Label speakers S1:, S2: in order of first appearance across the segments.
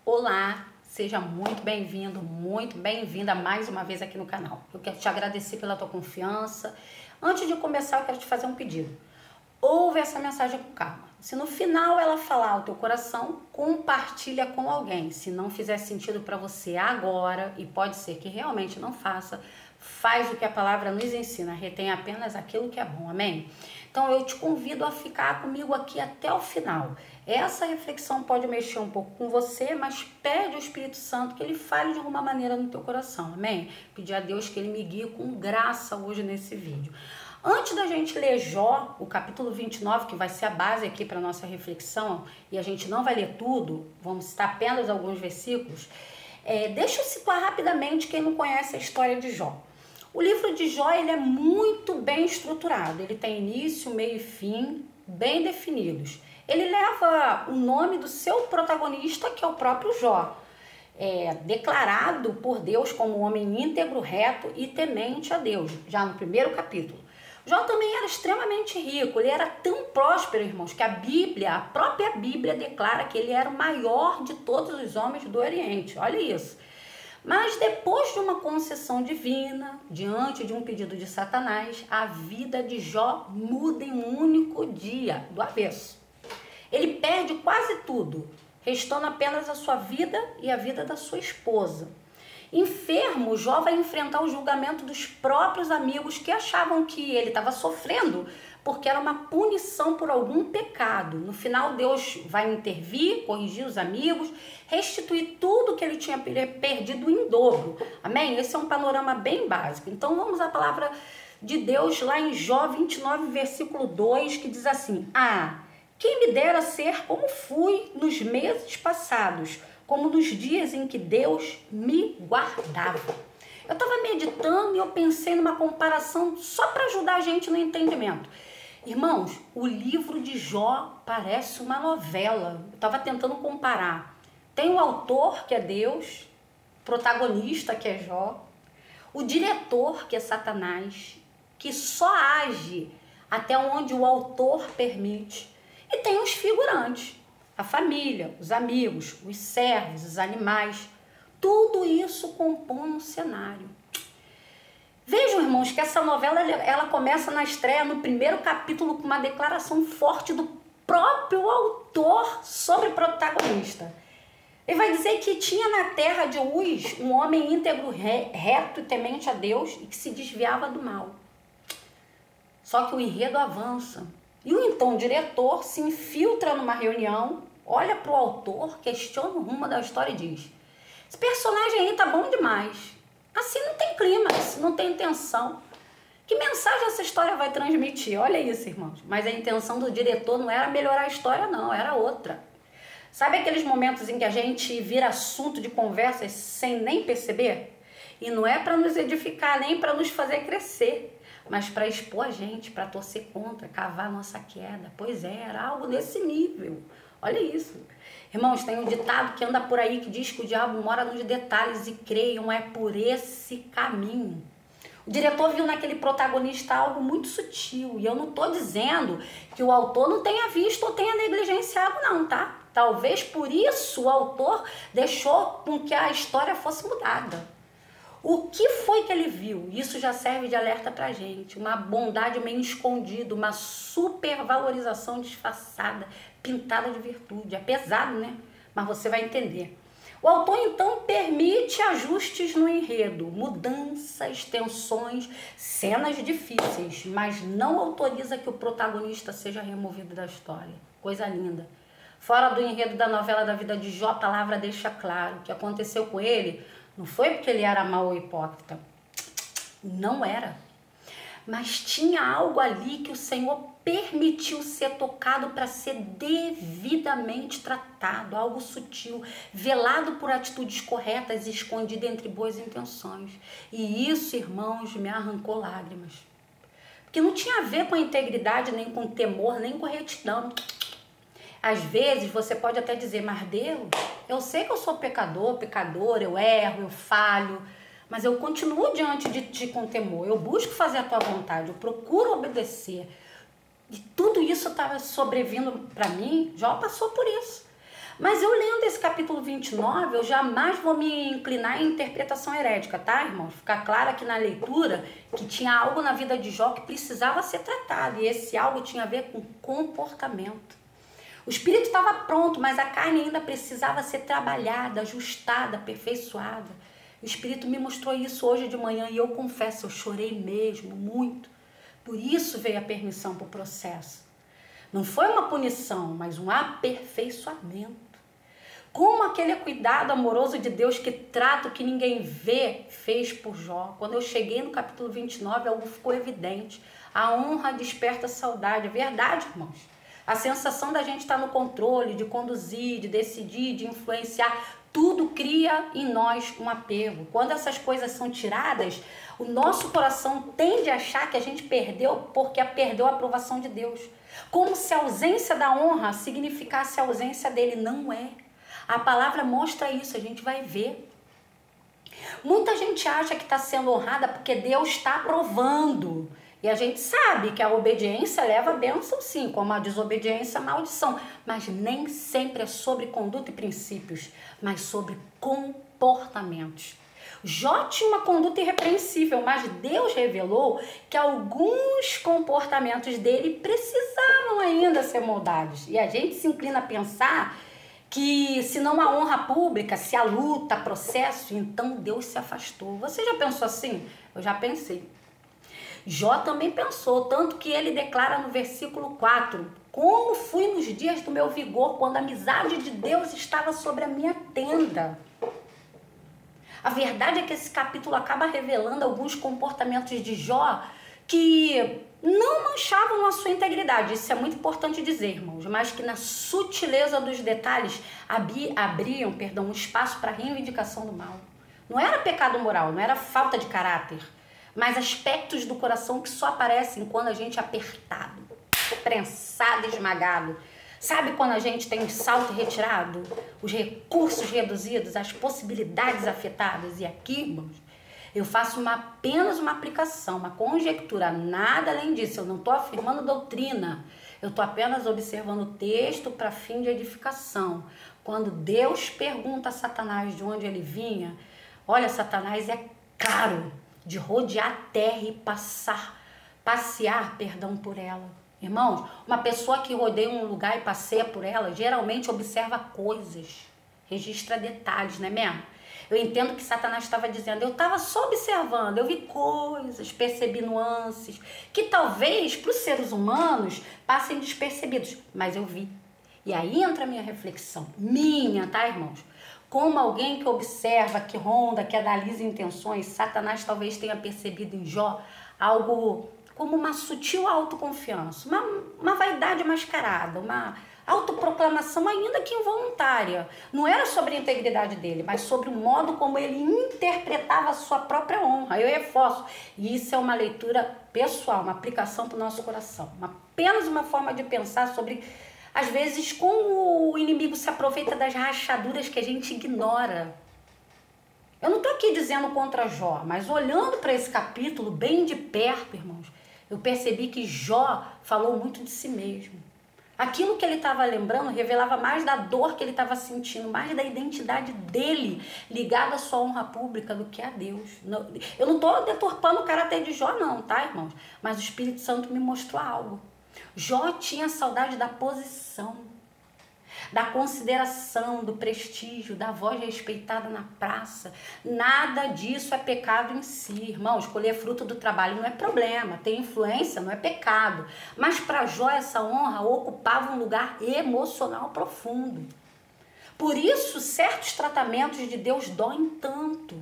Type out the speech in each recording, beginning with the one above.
S1: Olá, seja muito bem-vindo, muito bem-vinda mais uma vez aqui no canal. Eu quero te agradecer pela tua confiança. Antes de começar, eu quero te fazer um pedido. Ouve essa mensagem com calma. Se no final ela falar ao teu coração, compartilha com alguém. Se não fizer sentido para você agora, e pode ser que realmente não faça, faz o que a palavra nos ensina, retém apenas aquilo que é bom, amém? Então eu te convido a ficar comigo aqui até o final. Essa reflexão pode mexer um pouco com você, mas pede ao Espírito Santo que ele fale de alguma maneira no teu coração, amém? Pedir a Deus que ele me guie com graça hoje nesse vídeo. Antes da gente ler Jó, o capítulo 29, que vai ser a base aqui para nossa reflexão, e a gente não vai ler tudo, vamos citar apenas alguns versículos, deixa eu situar rapidamente quem não conhece a história de Jó. O livro de Jó ele é muito bem estruturado, ele tem início, meio e fim bem definidos. Ele leva o nome do seu protagonista, que é o próprio Jó, declarado por Deus como um homem íntegro, reto e temente a Deus, já no primeiro capítulo. Jó também era extremamente rico, ele era tão próspero, irmãos, que a própria Bíblia declara que ele era o maior de todos os homens do Oriente, olha isso. Mas depois de uma concessão divina, diante de um pedido de Satanás, a vida de Jó muda em um único dia, do avesso. Ele perde quase tudo, restando apenas a sua vida e a vida da sua esposa. Enfermo, Jó vai enfrentar o julgamento dos próprios amigos que achavam que ele estava sofrendo porque era uma punição por algum pecado. No final, Deus vai intervir, corrigir os amigos, restituir tudo que ele tinha perdido em dobro. Amém? Esse é um panorama bem básico. Então, vamos à palavra de Deus lá em Jó 29, versículo 2, que diz assim: quem me dera ser como fui nos meses passados, como nos dias em que Deus me guardava. Eu estava meditando e eu pensei numa comparação só para ajudar a gente no entendimento. Irmãos, o livro de Jó parece uma novela. Eu estava tentando comparar. Tem o autor, que é Deus, o protagonista, que é Jó, o diretor, que é Satanás, que só age até onde o autor permite, e tem os figurantes, a família, os amigos, os servos, os animais. Tudo isso compõe um cenário. Vejam, irmãos, que essa novela ela começa na estreia, no primeiro capítulo, com uma declaração forte do próprio autor sobre o protagonista. Ele vai dizer que tinha na terra de Uz um homem íntegro, reto e temente a Deus e que se desviava do mal. Só que o enredo avança. E o então diretor se infiltra numa reunião, olha para o autor, questiona o rumo da história e diz: esse personagem aí tá bom demais. Assim não tem clímax, não tem intenção. Que mensagem essa história vai transmitir? Olha isso, irmãos. Mas a intenção do diretor não era melhorar a história, não, era outra. Sabe aqueles momentos em que a gente vira assunto de conversas sem nem perceber? E não é para nos edificar, nem para nos fazer crescer, mas para expor a gente, para torcer contra, cavar a nossa queda. Pois é, era algo desse nível. Olha isso. Irmãos, tem um ditado que anda por aí que diz que o diabo mora nos detalhes e creiam, é por esse caminho. O diretor viu naquele protagonista algo muito sutil, e eu não estou dizendo que o autor não tenha visto ou tenha negligenciado não, tá? Talvez por isso o autor deixou com que a história fosse mudada. O que foi que ele viu? Isso já serve de alerta pra gente. Uma bondade meio escondida, uma supervalorização disfarçada, pintada de virtude. É pesado, né? Mas você vai entender. O autor, então, permite ajustes no enredo, mudanças, tensões, cenas difíceis, mas não autoriza que o protagonista seja removido da história. Coisa linda. Fora do enredo da novela da vida de Jó, a palavra deixa claro que aconteceu com ele não foi porque ele era mau ou hipócrita. Não era. Mas tinha algo ali que o Senhor permitiu ser tocado para ser devidamente tratado. Algo sutil, velado por atitudes corretas e escondido entre boas intenções. E isso, irmãos, me arrancou lágrimas. Porque não tinha a ver com a integridade, nem com temor, nem com retidão. Às vezes você pode até dizer: mas Deus, eu sei que eu sou pecadora, eu erro, eu falho, mas eu continuo diante de ti com temor, eu busco fazer a tua vontade, eu procuro obedecer. E tudo isso estava sobrevindo para mim. Jó passou por isso. Mas eu lendo esse capítulo 29, eu jamais vou me inclinar em interpretação herética, tá, irmãos? Fica claro aqui na leitura que tinha algo na vida de Jó que precisava ser tratado. E esse algo tinha a ver com comportamento. O espírito estava pronto, mas a carne ainda precisava ser trabalhada, ajustada, aperfeiçoada. O espírito me mostrou isso hoje de manhã e eu confesso, eu chorei mesmo, muito. Por isso veio a permissão para o processo. Não foi uma punição, mas um aperfeiçoamento. Como aquele cuidado amoroso de Deus que trata o que ninguém vê, fez por Jó. Quando eu cheguei no capítulo 29, algo ficou evidente. A honra desperta saudade. É verdade, irmãos. A sensação da gente estar no controle, de conduzir, de decidir, de influenciar, tudo cria em nós um apego. Quando essas coisas são tiradas, o nosso coração tende a achar que a gente perdeu porque perdeu a aprovação de Deus. Como se a ausência da honra significasse a ausência dele. Não é. A palavra mostra isso, a gente vai ver. Muita gente acha que está sendo honrada porque Deus está aprovando. E a gente sabe que a obediência leva a bênção sim, como a desobediência a maldição. Mas nem sempre é sobre conduta e princípios, mas sobre comportamentos. Jó tinha uma conduta irrepreensível, mas Deus revelou que alguns comportamentos dele precisavam ainda ser moldados. E a gente se inclina a pensar que se não há honra pública, se há luta, processo, então Deus se afastou. Você já pensou assim? Eu já pensei. Jó também pensou, tanto que ele declara no versículo 4, como fui nos dias do meu vigor, quando a amizade de Deus estava sobre a minha tenda. A verdade é que esse capítulo acaba revelando alguns comportamentos de Jó que não manchavam a sua integridade. Isso é muito importante dizer, irmãos, mas que na sutileza dos detalhes abriam um espaço para a reivindicação do mal. Não era pecado moral, não era falta de caráter, mas aspectos do coração que só aparecem quando a gente é apertado, prensado, esmagado. Sabe quando a gente tem um salto retirado, os recursos reduzidos, as possibilidades afetadas? E aqui, irmãos, eu faço apenas uma aplicação, uma conjectura, nada além disso. Eu não estou afirmando doutrina, eu estou apenas observando o texto para fim de edificação. Quando Deus pergunta a Satanás de onde ele vinha, olha, Satanás é caro de rodear a terra e passear por ela. Irmãos, uma pessoa que rodeia um lugar e passeia por ela, geralmente observa coisas, registra detalhes, não é mesmo? Eu entendo que Satanás estava dizendo, eu estava só observando, eu vi coisas, percebi nuances, que talvez para os seres humanos passem despercebidos, mas eu vi. E aí entra a minha reflexão, minha, tá, irmãos? Como alguém que observa, que ronda, que analisa intenções, Satanás talvez tenha percebido em Jó algo como uma sutil autoconfiança, uma vaidade mascarada, uma autoproclamação ainda que involuntária. Não era sobre a integridade dele, mas sobre o modo como ele interpretava a sua própria honra. Eu reforço, e isso é uma leitura pessoal, uma aplicação para o nosso coração, apenas uma forma de pensar sobre, às vezes, como o inimigo se aproveita das rachaduras que a gente ignora. Eu não estou aqui dizendo contra Jó, mas olhando para esse capítulo bem de perto, irmãos, eu percebi que Jó falou muito de si mesmo. Aquilo que ele estava lembrando revelava mais da dor que ele estava sentindo, mais da identidade dele ligada à sua honra pública do que a Deus. Eu não estou deturpando o caráter de Jó não, tá, irmãos? Mas o Espírito Santo me mostrou algo. Jó tinha saudade da posição, da consideração, do prestígio, da voz respeitada na praça. Nada disso é pecado em si, irmão. Escolher fruto do trabalho não é problema, ter influência não é pecado. Mas para Jó essa honra ocupava um lugar emocional profundo. Por isso certos tratamentos de Deus doem tanto.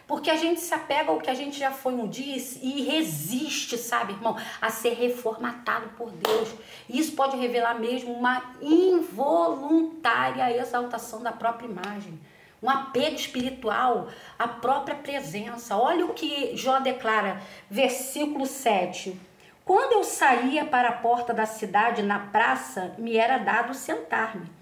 S1: Porque a gente se apega ao que a gente já foi um dia e resiste, sabe, irmão, a ser reformatado por Deus. E isso pode revelar mesmo uma involuntária exaltação da própria imagem. Um apego espiritual à própria presença. Olha o que Jó declara, versículo 7. Quando eu saía para a porta da cidade, na praça, me era dado sentar-me.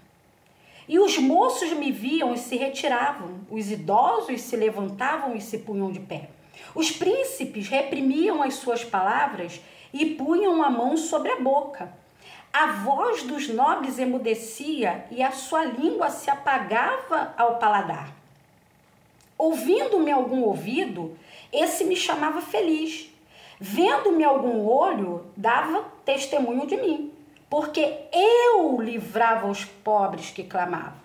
S1: E os moços me viam e se retiravam, os idosos se levantavam e se punham de pé. Os príncipes reprimiam as suas palavras e punham a mão sobre a boca. A voz dos nobres emudecia e a sua língua se apagava ao paladar. Ouvindo-me algum ouvido, esse me chamava feliz. Vendo-me algum olho, dava testemunho de mim, porque eu livrava os pobres que clamavam.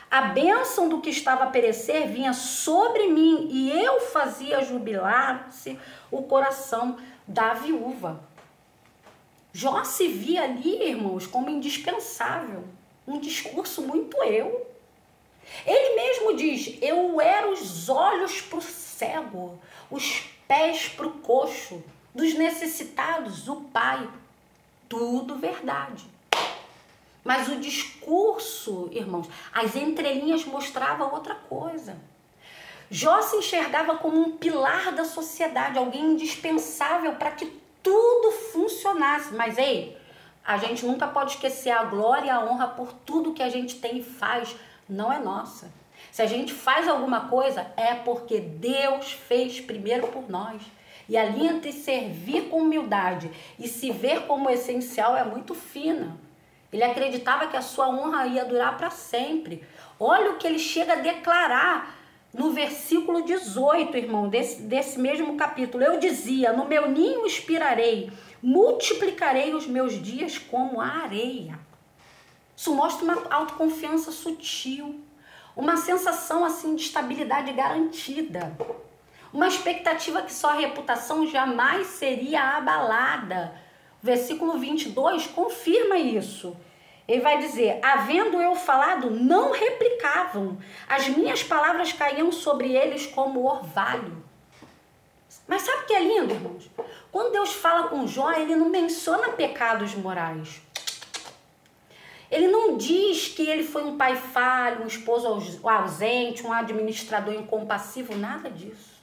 S1: A bênção do que estava a perecer vinha sobre mim e eu fazia jubilar-se o coração da viúva. Jó se via ali, irmãos, como indispensável. Um discurso muito eu. Ele mesmo diz, eu era os olhos para o cego, os pés para o coxo, dos necessitados, o pai. Tudo verdade. Mas o discurso, irmãos, as entrelinhas mostravam outra coisa. Jó se enxergava como um pilar da sociedade, alguém indispensável para que tudo funcionasse. Mas, ei, a gente nunca pode esquecer a glória e a honra por tudo que a gente tem e faz. Não é nossa. Se a gente faz alguma coisa, é porque Deus fez primeiro por nós. E a linha entre servir com humildade e se ver como essencial é muito fina. Ele acreditava que a sua honra ia durar para sempre. Olha o que ele chega a declarar no versículo 18, irmão, desse mesmo capítulo. Eu dizia, no meu ninho expirarei, multiplicarei os meus dias como a areia. Isso mostra uma autoconfiança sutil, uma sensação assim de estabilidade garantida, uma expectativa que sua reputação jamais seria abalada. O versículo 22 confirma isso. Ele vai dizer, havendo eu falado, não replicavam. As minhas palavras caíam sobre eles como orvalho. Mas sabe o que é lindo, irmãos? Quando Deus fala com Jó, ele não menciona pecados morais. Ele não diz que ele foi um pai falho, um esposo ausente, um administrador incompassivo, nada disso.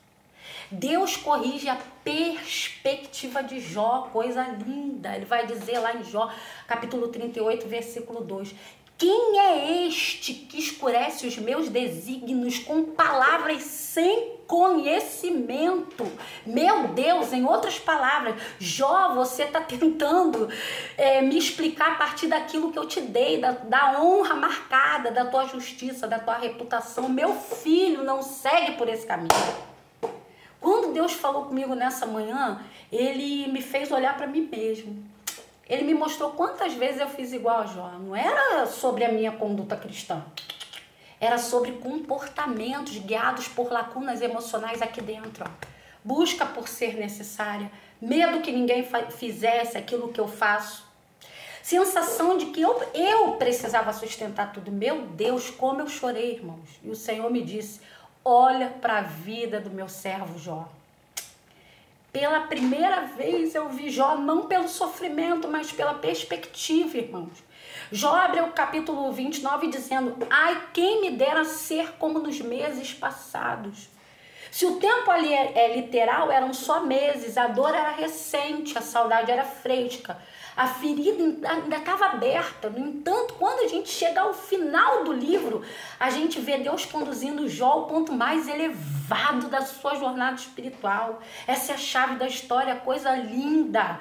S1: Deus corrige a perspectiva de Jó, coisa linda. Ele vai dizer lá em Jó, capítulo 38, versículo 2. Quem é este que escurece os meus desígnios com palavras sem conhecimento? Meu Deus, em outras palavras, Jó, você está tentando me explicar a partir daquilo que eu te dei, da honra marcada, da tua justiça, da tua reputação. Meu filho, não segue por esse caminho. Quando Deus falou comigo nessa manhã, Ele me fez olhar para mim mesmo. Ele me mostrou quantas vezes eu fiz igual a Jó. Não era sobre a minha conduta cristã. Era sobre comportamentos guiados por lacunas emocionais aqui dentro. Ó. Busca por ser necessária. Medo que ninguém fizesse aquilo que eu faço. Sensação de que eu precisava sustentar tudo. Meu Deus, como eu chorei, irmãos. E o Senhor me disse, olha para a vida do meu servo Jó. Pela primeira vez eu vi Jó não pelo sofrimento, mas pela perspectiva, irmãos. Jó abre o capítulo 29 dizendo, ai, quem me dera ser como nos meses passados. Se o tempo ali é literal, eram só meses, a dor era recente, a saudade era fresca. A ferida ainda estava aberta. No entanto, quando a gente chega ao final do livro, a gente vê Deus conduzindo Jó ao ponto mais elevado da sua jornada espiritual. Essa é a chave da história, coisa linda.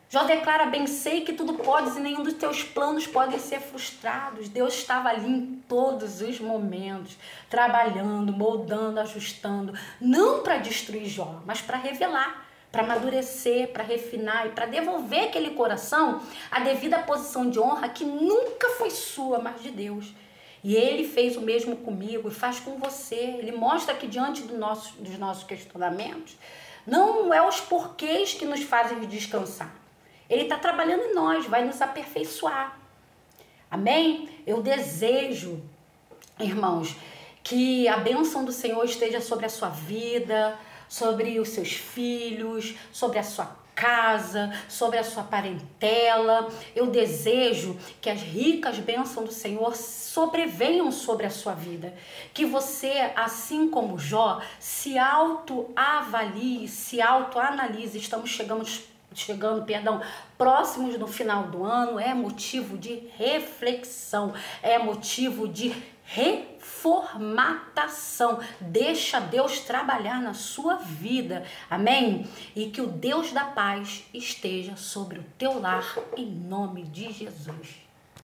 S1: Jó declara, bem sei que tudo podes e nenhum dos teus planos podem ser frustrados. Deus estava ali em todos os momentos, trabalhando, moldando, ajustando, não para destruir Jó, mas para revelar, para amadurecer, para refinar e para devolver aquele coração a devida posição de honra que nunca foi sua, mas de Deus. E Ele fez o mesmo comigo e faz com você. Ele mostra que diante dos nossos questionamentos, não é os porquês que nos fazem descansar. Ele está trabalhando em nós, vai nos aperfeiçoar. Amém? Eu desejo, irmãos, que a bênção do Senhor esteja sobre a sua vida, sobre os seus filhos, sobre a sua casa, sobre a sua parentela. Eu desejo que as ricas bênçãos do Senhor sobrevenham sobre a sua vida. Que você, assim como Jó, se autoavalie, se autoanalise. Estamos chegando próximos do final do ano, é motivo de reflexão, é motivo de reformatação. Deixa Deus trabalhar na sua vida, amém? E que o Deus da paz esteja sobre o teu lar, em nome de Jesus.